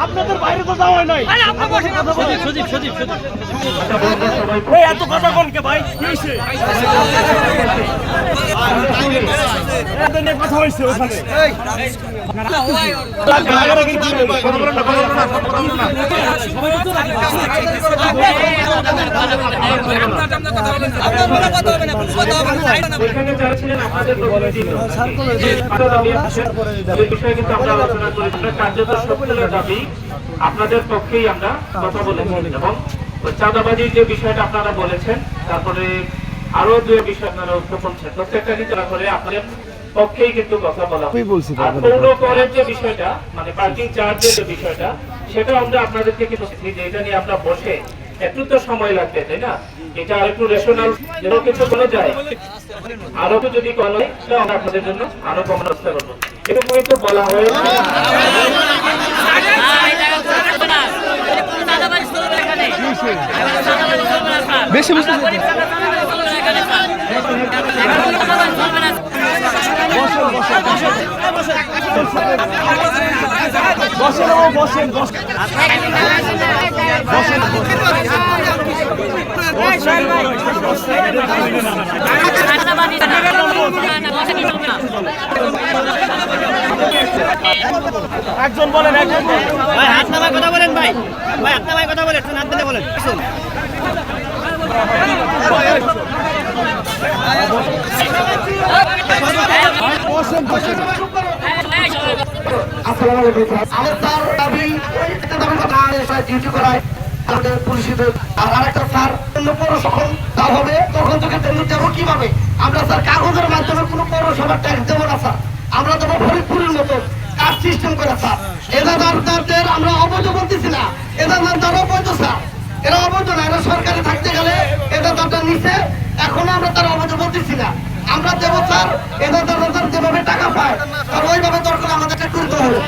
আপনাদের বাইরে তো যাওয়া নাই। এত কথা বলকে ভাই কথা হয়েছে ওখানে আপনাদের পক্ষেই আমরা কথা বলেছি এবং চাঁদাবাজির যে বিষয়টা আপনারা বলেছেন, তারপরে আরো দুই বিষয় আপনারা উত্থাপন করছেন, প্রত্যেকটা কিন্তু করে আপনাদের পক্ষেই কিন্তু কথা বলা। আর পৌর করের যে বিষয়টা মানে পার্কিং চার্জের যে বিষয়টা, সেটা আমরা আপনাদেরকে কিন্তু এটা নিয়ে আমরা বসে একটু তো সময় লাগবে, তাই না? এটা আর একটু রেশনাল যেন কিছু করা যায়, আরো তো যদি করা হয় আমরা আপনাদের জন্য আরো কমানোর চেষ্টা করবো। এরকম একটু বলা হয়েছে। বেশি বুঝতে একজন বলেন, একজন ভাই হাত নামায় কথা বলেন, ভাই ভাই হাত নামায় কথা বলেন, হাত পেতে বলেন। কিভাবে আমরা স্যার কাগজের মাধ্যমে কোনো পৌরসভার ট্যাক্স দেবো না স্যার, আমরা দেবো ফরিদপুরের মতো কাজ সিস্টেম করে স্যার। এদের আমরা অবৈধ বলতেছি না, এদের দ্বারা অবৈধ স্যার, এরা অবৈধ না, এরা সরকারে থাকতে গেলে এদের দামটা নিচে, এখনো আমরা তারা অবৈধ বলতেছি না, আমরা দেবো স্যার। এদের যেভাবে টাকা পায় তার ওইভাবে দরকার আমাদেরকে করতে হবে।